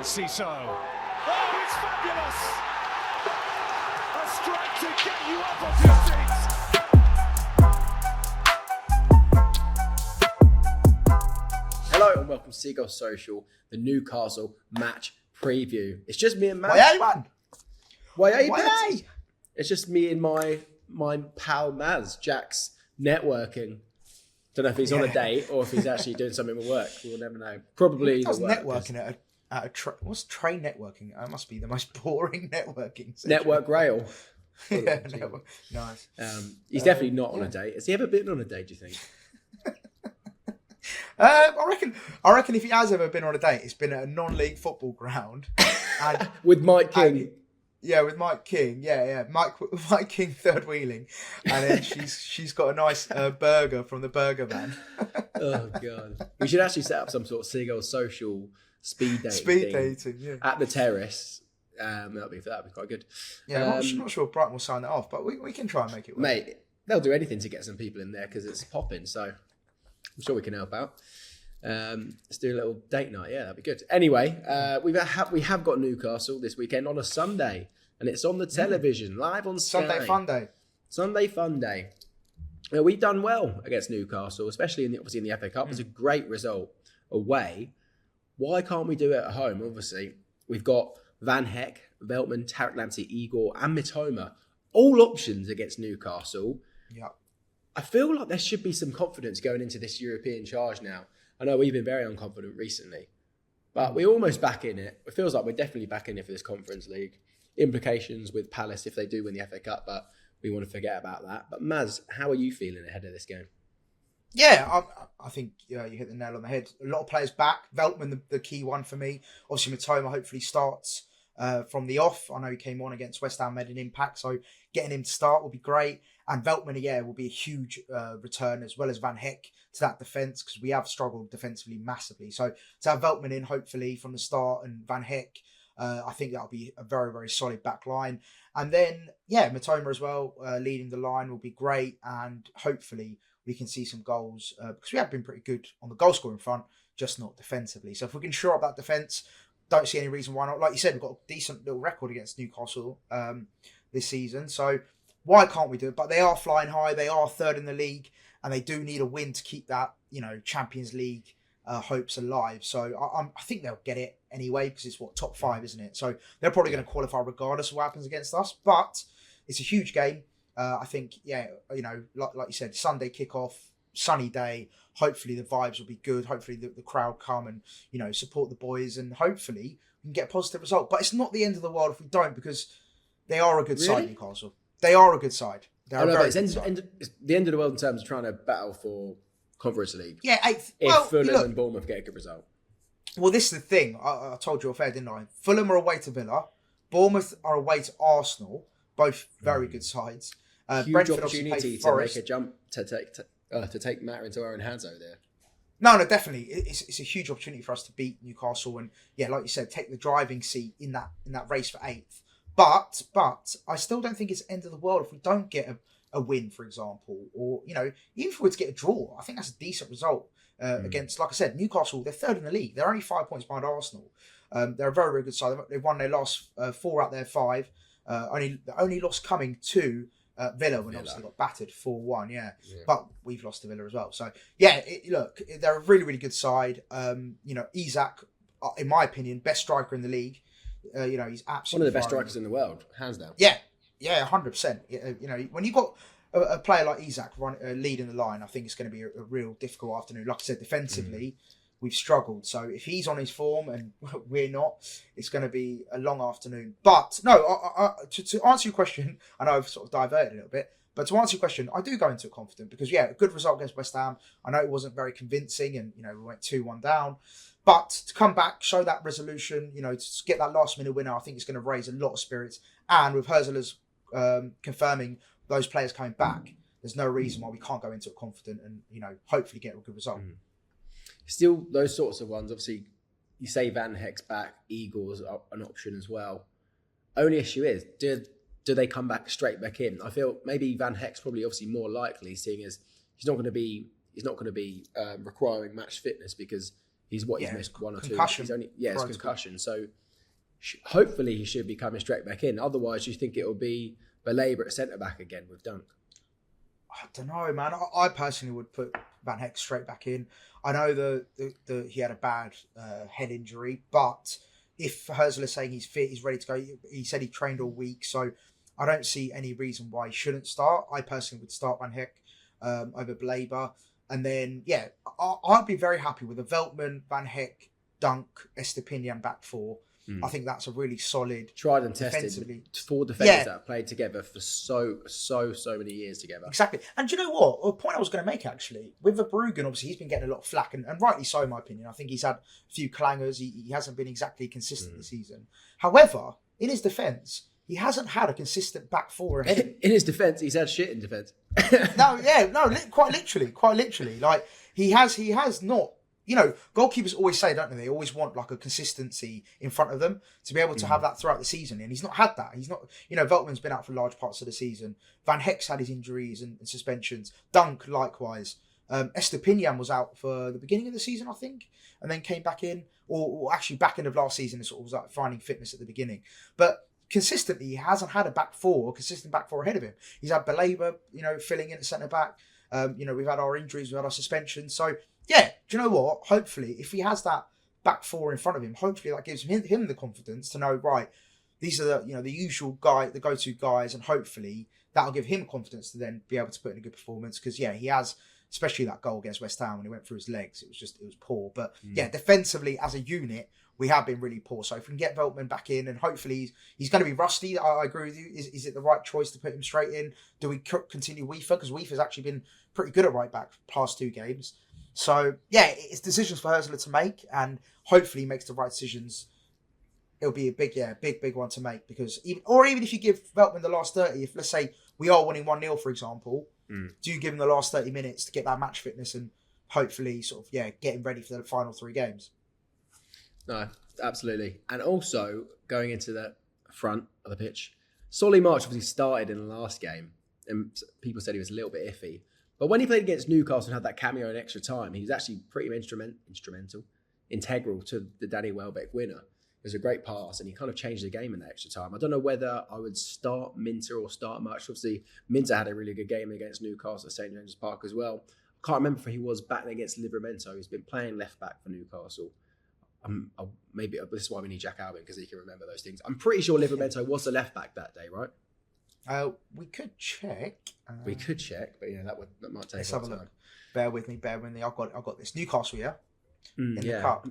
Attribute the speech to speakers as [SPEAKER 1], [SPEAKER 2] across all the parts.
[SPEAKER 1] Ciso. Oh, it's fabulous! A strike to get you up off your seats.
[SPEAKER 2] Hello and welcome to Seagulls Social, the Newcastle match preview. It's just me and Matt.
[SPEAKER 3] Why?
[SPEAKER 2] It's just me and my pal Maz. Jack's networking. Don't know if he's on a date or if he's actually doing something with work. We'll never know. Probably
[SPEAKER 3] How's
[SPEAKER 2] the work.
[SPEAKER 3] networking at a what's train networking? That must be the most boring networking session.
[SPEAKER 2] Network rail.
[SPEAKER 3] Yeah, network. Nice.
[SPEAKER 2] He's definitely not on a date. Has he ever been on a date, do you think?
[SPEAKER 3] I reckon if he has ever been on a date, it's been at a non-league football ground. And,
[SPEAKER 2] With Mike King.
[SPEAKER 3] with Mike King. Yeah. Mike King third wheeling. And then she's got a nice burger from the burger van.
[SPEAKER 2] Oh, God. We should actually set up some sort of Seagulls Social speed
[SPEAKER 3] dating, yeah.
[SPEAKER 2] at the terrace. That'd be quite good.
[SPEAKER 3] Yeah, I'm not sure if Brighton will sign that off, but we can try and make it work.
[SPEAKER 2] Mate, they'll do anything to get some people in there because it's popping, so I'm sure we can help out. Let's do a little date night. Yeah, that'd be good. Anyway, we have got Newcastle this weekend on a Sunday, and it's on the television, live on Sky. Sunday Fun Day. Now, we've done well against Newcastle, especially in the FA Cup. It was a great result away. Why can't we do it at home? Obviously, we've got Van Heck, Veltman, Tarek Lamptey, Igor, and Mitoma, all options against Newcastle.
[SPEAKER 3] Yeah.
[SPEAKER 2] I feel like there should be some confidence going into this European charge now. I know we've been very unconfident recently, but we're almost back in it. It feels like we're definitely back in it for this Conference League. Implications with Palace if they do win the FA Cup, but we want to forget about that. But Maz, how are you feeling ahead of this game?
[SPEAKER 3] Yeah, I think you hit the nail on the head. A lot of players back. Veltman, the key one for me. Obviously, Mitoma hopefully starts from the off. I know he came on against West Ham, made an impact, so getting him to start will be great. And Veltman, will be a huge return, as well as Van Heck to that defence, because we have struggled defensively massively. So to have Veltman in, hopefully, from the start, and Van Heck, I think that'll be a very, very solid back line. And then, Mitoma as well, leading the line will be great. And hopefully we can see some goals, because we have been pretty good on the goal-scoring front, just not defensively. So if we can shore up that defence, don't see any reason why not. Like you said, we've got a decent little record against Newcastle this season. So why can't we do it? But they are flying high. They are third in the league, and they do need a win to keep that, Champions League hopes alive. So I think they'll get it anyway, because it's top 5, isn't it? So they're probably going to qualify regardless of what happens against us. But it's a huge game. I think, like you said, Sunday kickoff, sunny day. Hopefully the vibes will be good. Hopefully the crowd come and, support the boys, and hopefully we can get a positive result. But it's not the end of the world if we don't, because they are a good side, Newcastle. They are a good side.
[SPEAKER 2] It's the end of the world in terms of trying to battle for Conference League.
[SPEAKER 3] Yeah, 8th.
[SPEAKER 2] If Fulham and Bournemouth get a good result.
[SPEAKER 3] Well, this is the thing. I told you off air, didn't I? Fulham are away to Villa. Bournemouth are away to Arsenal. Both very good sides.
[SPEAKER 2] Huge
[SPEAKER 3] Brentford
[SPEAKER 2] opportunity to make a jump to take matter into our own hands over there.
[SPEAKER 3] No, definitely. It's a huge opportunity for us to beat Newcastle and, like you said, take the driving seat in that race for 8th. But I still don't think it's the end of the world if we don't get a win, for example, or even if we were to get a draw. I think that's a decent result against, like I said, Newcastle. They're third in the league. They're only 5 points behind Arsenal. They're a very, very good side. They've won their last 4 out their 5. The only loss coming to Villa, when obviously got battered 4-1, but we've lost to Villa as well. So look, they're a really, really good side. Isak, in my opinion, best striker in the league. He's absolutely
[SPEAKER 2] one of the best strikers in the world, hands down.
[SPEAKER 3] Yeah, 100%. When you got a player like Isak leading the line, I think it's going to be a real difficult afternoon. Like I said, defensively, we've struggled. So if he's on his form and we're not, it's going to be a long afternoon. But no, to answer your question, I know I've sort of diverted a little bit, but to answer your question, I do go into it confident because, a good result against West Ham. I know it wasn't very convincing and, we went 2-1 down. But to come back, show that resolution, to get that last-minute winner, I think it's going to raise a lot of spirits. And with Herzler's confirming those players coming back, there's no reason why we can't go into it confident and, hopefully get a good result.
[SPEAKER 2] Still, those sorts of ones, obviously, you say Van Heck's back, Eagles are an option as well. Only issue is, do they come back straight back in? I feel maybe Van Heck's probably obviously more likely, seeing as he's not going to be requiring match fitness because He's missed one or
[SPEAKER 3] concussion.
[SPEAKER 2] two. It's concussion. So hopefully he should be coming straight back in. Otherwise, you think it will be Belaber at centre back again with Dunk?
[SPEAKER 3] I don't know, man. I personally would put Van Heck straight back in. I know he had a bad head injury, but if Herzl is saying he's fit, he's ready to go. He said he trained all week, so I don't see any reason why he shouldn't start. I personally would start Van Heck over Belaber. And then, I'd be very happy with a Veltman, Van Heck, Dunk, Estepinian back four. I think that's a really solid,
[SPEAKER 2] tried and tested 4 defenders that have played together for so many years together.
[SPEAKER 3] Exactly. And do you know what? A point I was going to make, actually, with Verbruggen, obviously, he's been getting a lot of flack, and rightly so, in my opinion. I think he's had a few clangers. He hasn't been exactly consistent this season. However, in his defence, he hasn't had a consistent back four ahead of him.
[SPEAKER 2] In his defence, he's had shit in defence.
[SPEAKER 3] Quite literally. Like, he has not. You know, goalkeepers always say, don't they? They always want like a consistency in front of them to be able to have that throughout the season. And he's not had that. He's not, Veltman's been out for large parts of the season. Van Heck's had his injuries and suspensions. Dunk, likewise. Estepinian was out for the beginning of the season, I think, and then came back in, or actually back end of last season and sort of was like finding fitness at the beginning. But consistently, he hasn't had a consistent back four ahead of him. He's had Belaber, filling in at centre back. We've had our injuries, we've had our suspensions. So, yeah, do you know what? Hopefully, if he has that back four in front of him, hopefully that gives him the confidence to know, right, these are the usual the go-to guys, and hopefully that'll give him confidence to then be able to put in a good performance. Because he has, especially that goal against West Ham when he went through his legs, it was poor. But defensively as a unit, we have been really poor. So if we can get Veltman back in, and hopefully he's going to be rusty, I agree with you. Is it the right choice to put him straight in? Do we continue Weaver? Because Weaver's actually been pretty good at right back past 2 games. So, it's decisions for Herzl to make, and hopefully he makes the right decisions. It'll be a big one to make, because even if you give Veltman the last 30, if let's say we are winning 1-0, for example, do you give him the last 30 minutes to get that match fitness and hopefully sort of, get him ready for the final 3 games?
[SPEAKER 2] No, absolutely. And also, going into the front of the pitch, Solly March obviously started in the last game, and people said he was a little bit iffy. But when he played against Newcastle and had that cameo in extra time, he was actually pretty integral to the Danny Welbeck winner. It was a great pass, and he kind of changed the game in that extra time. I don't know whether I would start Minter or start March. Obviously, Minter had a really good game against Newcastle at St James's Park as well. I can't remember if he was battling against Livramento. He's been playing left back for Newcastle. Maybe this is why we need Jack Alvin, because he can remember those things. I'm pretty sure Livramento was the left back that day, right?
[SPEAKER 3] We could check.
[SPEAKER 2] But that might take.
[SPEAKER 3] Let's have a look. Bear with me. I've got this Newcastle, in the cup.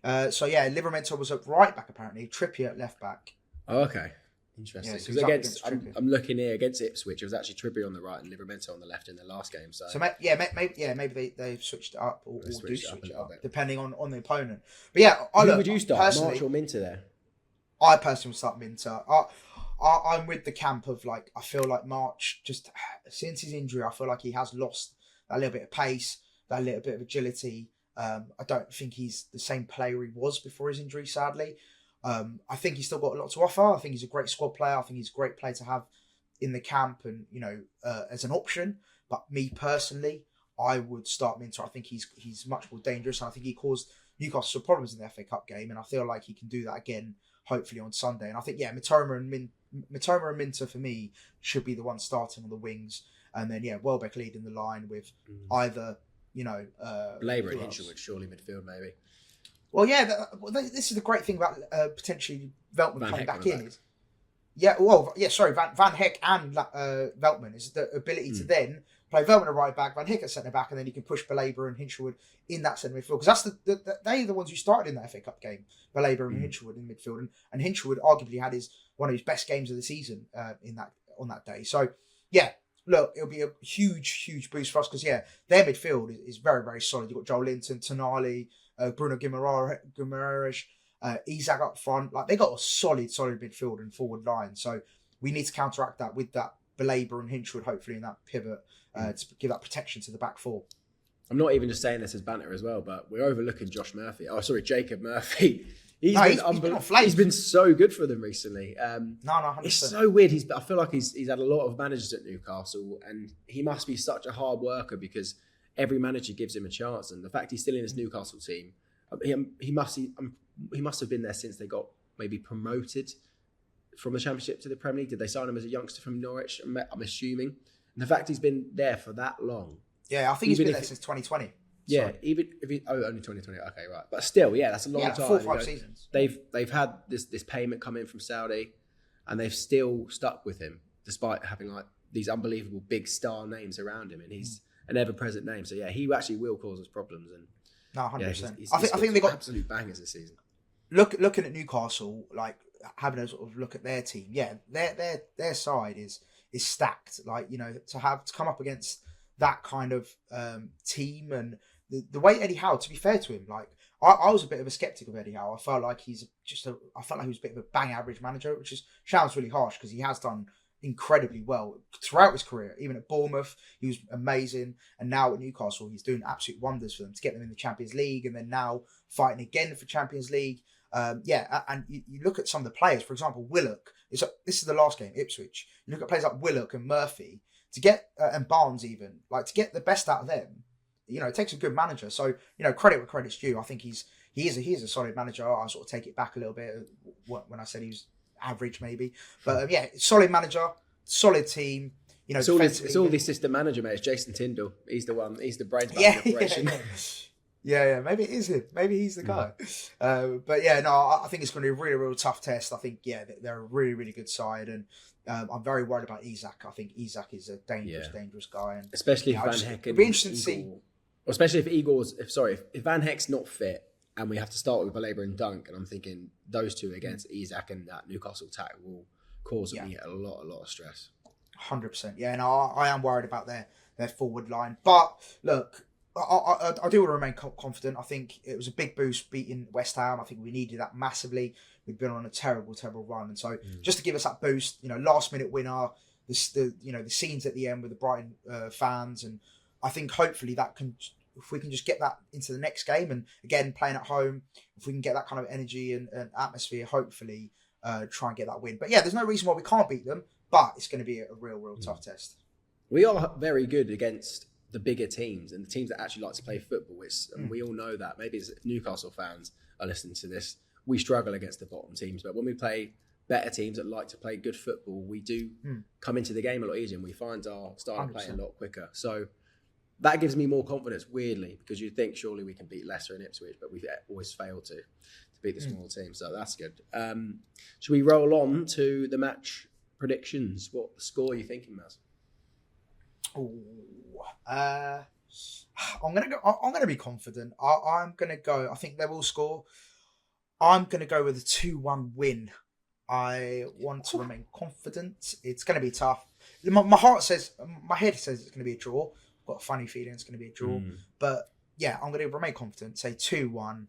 [SPEAKER 3] Livramento was at right back apparently. Trippier at left back.
[SPEAKER 2] Oh, okay, interesting. Because I'm looking here against Ipswich. It was actually Trippier on the right and Livramento on the left in the last game. So maybe they've switched it up or do switch it up depending on the opponent. But who would you start, March or Minter there?
[SPEAKER 3] I personally would start Minter. I'm with the camp of I feel like March, just since his injury, I feel like he has lost that little bit of pace, that little bit of agility. I don't think he's the same player he was before his injury, sadly. I think he's still got a lot to offer. I think he's a great squad player. I think he's a great player to have in the camp and, as an option. But me personally, I would start Minter. I think he's much more dangerous. And I think he caused Newcastle problems in the FA Cup game. And I feel like he can do that again, hopefully on Sunday. And I think, Mitoma and Minter for me should be the one starting on the wings, and then Welbeck leading the line with either
[SPEAKER 2] Belaber and Hinchelwood, surely midfield maybe.
[SPEAKER 3] Well, this is the great thing about potentially Veltman coming back in. Van Heck and Veltman is the ability to then play Veltman at right back, Van Heck at centre back, and then you can push Belaber and Hinchelwood in that centre midfield, because that's they're the ones who started in that FA Cup game. Belaber and Hinchelwood in midfield, and Hinchelwood arguably had one of his best games of the season on that day. So look, it'll be a huge boost for us, because their midfield is very, very solid. You've got Joel Linton, Tonali, Bruno Guimaraes, Isak up front. They got a solid midfield and forward line. So we need to counteract that with that Belaber and Hinchelwood, hopefully, in that pivot to give that protection to the back four. I'm
[SPEAKER 2] not even just saying this as banter as well, but we're overlooking Jacob Murphy. He's been so good for them recently.
[SPEAKER 3] 100%.
[SPEAKER 2] It's so weird. I feel like he's had a lot of managers at Newcastle, and he must be such a hard worker, because every manager gives him a chance. And the fact he's still in his Newcastle team, He must have been there since they got maybe promoted from the Championship to the Premier League. Did they sign him as a youngster from Norwich? I'm assuming. And the fact he's been there for that long.
[SPEAKER 3] Yeah, I think he's been there since 2020.
[SPEAKER 2] Yeah, even if he only 2020. Okay, right, but still, yeah, that's a long time.
[SPEAKER 3] 4 or 5 seasons.
[SPEAKER 2] They've had this payment come in from Saudi, and they've still stuck with him despite having like these unbelievable big star names around him, and he's an ever-present name. So yeah, he actually will cause us problems. And
[SPEAKER 3] no, 100%.
[SPEAKER 2] He's
[SPEAKER 3] I think they got
[SPEAKER 2] absolute bangers this season.
[SPEAKER 3] Looking at Newcastle, like having a sort of look at their team. Yeah, their side is stacked. Like, you know, to come up against that kind of team, and the way Eddie Howe, to be fair to him, like I was a bit of a skeptic of Eddie Howe. I felt like he was a bit of a bang average manager, which sounds really harsh because he has done incredibly well throughout his career. Even at Bournemouth, he was amazing, and now at Newcastle, he's doing absolute wonders for them to get them in the Champions League, and then now fighting again for Champions League. And you look at some of the players, for example, Willock. This is the last game, Ipswich. You look at players like Willock and Murphy to get, and Barnes even, like to get the best out of them. You know, it takes a good manager. So, you know, credit where credit's due. I think he is a solid manager. I sort of take it back a little bit when I said he was average, maybe. But solid manager, solid team. You know,
[SPEAKER 2] it's all the assistant manager, mate. It's Jason Tyndall. He's the one. He's the brains behind the operation.
[SPEAKER 3] Yeah, maybe it is him. Maybe he's the guy. But yeah, no, I think it's going to be a really, really tough test. I think, they're a really, really good side, and I'm very worried about Isak. I think Isak is a dangerous guy, and
[SPEAKER 2] especially if Van Heck.
[SPEAKER 3] It'll be interesting to see.
[SPEAKER 2] Or especially if Van Heck's not fit, and we have to start with Baleba and Dunk, and I'm thinking those two against Isak and that Newcastle attack will cause me a lot of stress.
[SPEAKER 3] 100%. Yeah, and I am worried about their forward line. But look, I do want to remain confident. I think it was a big boost beating West Ham. I think we needed that massively. We've been on a terrible run, and so just to give us that boost, you know, last minute winner, the scenes at the end with the Brighton fans, and I think hopefully that can, if we can just get that into the next game, and again playing at home, if we can get that kind of energy and atmosphere, hopefully try and get that win. But yeah, there's no reason why we can't beat them, but it's going to be a real tough test.
[SPEAKER 2] We are very good against the bigger teams and the teams that actually like to play football. And we all know that. Maybe if Newcastle fans are listening to this, we struggle against the bottom teams, but when we play better teams that like to play good football, we do come into the game a lot easier, and we find our style of play a lot quicker. So that gives me more confidence, weirdly, because you'd think surely we can beat Leicester and Ipswich, but we've always failed to beat the smaller teams. So that's good. Should we roll on to the match predictions? What score are you thinking, Maz?
[SPEAKER 3] I'm gonna be confident. I'm gonna go. I think they will score. I'm gonna go with a 2-1 win. I want to remain confident. It's gonna be tough. My head says it's gonna be a draw. I've got a funny feeling it's gonna be a draw. But yeah, I'm gonna remain confident. Say 2-1,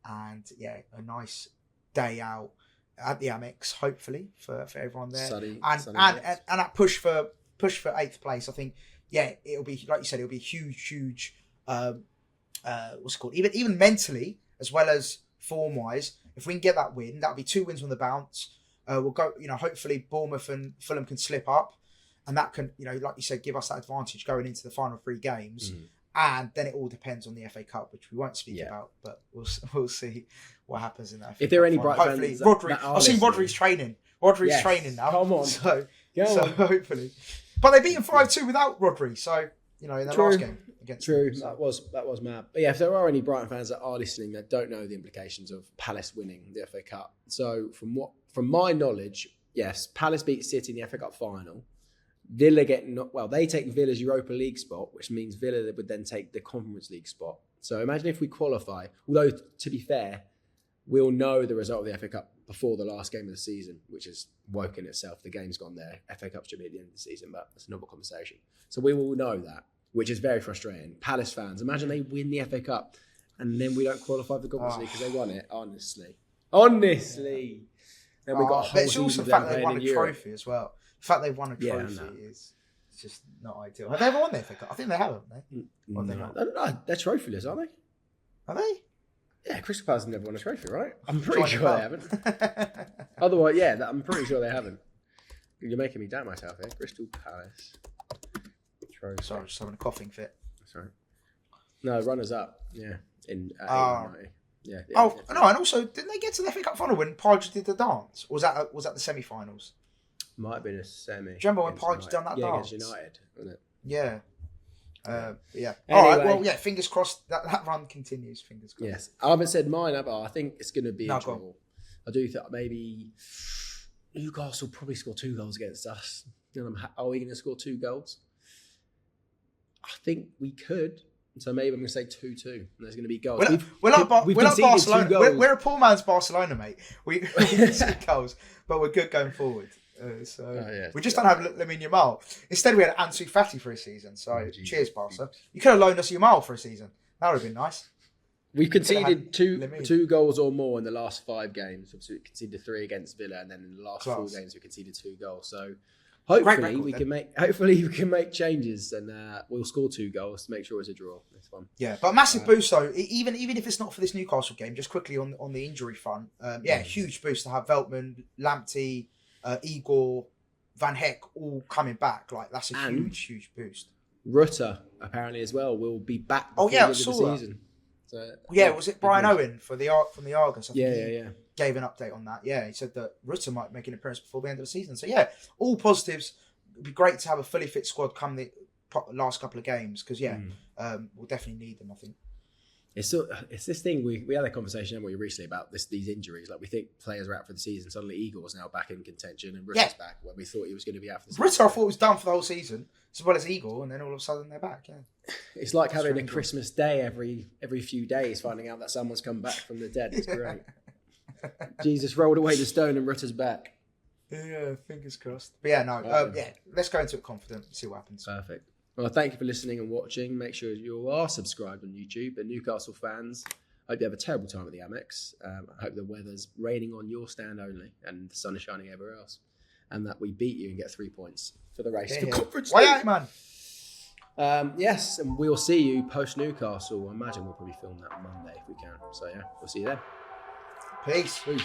[SPEAKER 3] and a nice day out at the Amex, hopefully for everyone there, and that push for 8th place. I think it'll be, like you said, it'll be huge. What's it called? Even mentally as well as form wise. If we can get that win, that'll be 2 wins on the bounce. We'll go. You know, hopefully Bournemouth and Fulham can slip up, and that can, you know, like you said, give us that advantage going into the final 3 games. And then it all depends on the FA Cup, which we won't speak about, but we'll see what happens in that.
[SPEAKER 2] If there are any Brighton fans,
[SPEAKER 3] I've seen Rodri's training. Rodri's training now.
[SPEAKER 2] Come on,
[SPEAKER 3] so hopefully. But they beat him 5-2 without Rodri, so you know in the last game against.
[SPEAKER 2] True, that was mad. But yeah, if there are any Brighton fans that are listening that don't know the implications of Palace winning the FA Cup, so from my knowledge, yes, Palace beat City in the FA Cup final. Villa they take Villa's Europa League spot, which means Villa would then take the Conference League spot. So imagine if we qualify, although to be fair, we'll know the result of the FA Cup before the last game of the season, which has woken itself. The game's gone there. FA Cup should be at the end of the season, but that's another conversation. So we will know that, which is very frustrating. Palace fans, imagine they win the FA Cup and then we don't qualify for the Conference League because they won it. Honestly. Then we got a whole
[SPEAKER 3] but it's also the fact they won a
[SPEAKER 2] Europe.
[SPEAKER 3] trophy as well. The fact they've won a trophy is just not ideal. Have they ever won the FA Cup? I think they have, haven't they?
[SPEAKER 2] No, they're trophyless, aren't they?
[SPEAKER 3] Are they?
[SPEAKER 2] Yeah, Crystal Palace have never won a trophy, right? I'm pretty sure they haven't. Otherwise, I'm pretty sure they haven't. You're making me doubt myself here. Crystal Palace trophy.
[SPEAKER 3] Sorry, just having a coughing fit.
[SPEAKER 2] Sorry. No, runners up. Yeah, in 80. Yeah.
[SPEAKER 3] Oh no, and also didn't they get to the FA Cup final when Pardew did the dance? Or was that the semi-finals?
[SPEAKER 2] Might have been a semi.
[SPEAKER 3] Do you remember when
[SPEAKER 2] against
[SPEAKER 3] Pardew
[SPEAKER 2] United.
[SPEAKER 3] done that dance?
[SPEAKER 2] Against United, wasn't it?
[SPEAKER 3] Yeah. Yeah.
[SPEAKER 2] Anyway.
[SPEAKER 3] All right. Well, yeah. Fingers crossed that run continues. Fingers crossed.
[SPEAKER 2] Yes. I haven't said mine, but I think it's going to be
[SPEAKER 3] No,
[SPEAKER 2] a
[SPEAKER 3] go
[SPEAKER 2] draw. I do think maybe Newcastle will probably score 2 goals against us. Are we going to score 2 goals? I think we could. So maybe I'm going to say 2-2. And there's going to be goals.
[SPEAKER 3] We're like Barcelona.
[SPEAKER 2] 2 goals.
[SPEAKER 3] We're a poor man's Barcelona, mate. We concede goals, but we're good going forward. We just don't have Lamine Yamal. Instead, we had Ansu Fati for a season. So cheers, Barca. You could have loaned us Yamal for a season. That would have been nice.
[SPEAKER 2] We've conceded two goals or more in the last 5 games. Obviously, we conceded 3 against Villa, and then in the last 4 games we conceded 2 goals. So hopefully we can make changes, and we'll score 2 goals to make sure it's a draw this one.
[SPEAKER 3] Yeah, but massive boost though. Even if it's not for this Newcastle game, just quickly on the injury front. Huge boost to have Veltman, Lamptey, Igor, Van Heck all coming back. Like that's a huge boost.
[SPEAKER 2] Rutter apparently as well will be back.
[SPEAKER 3] Oh yeah, I
[SPEAKER 2] saw
[SPEAKER 3] saw
[SPEAKER 2] the season. So,
[SPEAKER 3] was it Brian Owen from the Argus? I think
[SPEAKER 2] he
[SPEAKER 3] gave an update on that. Yeah, he said that Rutter might make an appearance before the end of the season. So yeah, all positives. It'd be great to have a fully fit squad come the last couple of games because we'll definitely need them. I think.
[SPEAKER 2] It's this thing we had a conversation haven't we, recently about these injuries. Like we think players are out for the season. Suddenly Igor's now back in contention and Rutter's back when we thought he was going to be out for the season.
[SPEAKER 3] Rutter I thought was done for the whole season as well as Igor, and then all of a sudden they're back. Yeah,
[SPEAKER 2] it's like having a Christmas day every few days, finding out that someone's come back from the dead. It's great. Jesus rolled away the stone and Rutter's back.
[SPEAKER 3] Yeah, fingers crossed. But let's go into it confident and see what happens.
[SPEAKER 2] Perfect. Well, thank you for listening and watching. Make sure you are subscribed on YouTube. And Newcastle fans, I hope you have a terrible time at the Amex. I hope the weather's raining on your stand only and the sun is shining everywhere else. And that we beat you and get 3 points for the race.
[SPEAKER 3] Yeah.
[SPEAKER 2] Conference
[SPEAKER 3] Why out, man?
[SPEAKER 2] Yes, and we'll see you post Newcastle. I imagine we'll probably film that Monday if we can. So yeah, we'll see you then.
[SPEAKER 3] Peace.
[SPEAKER 2] Peace.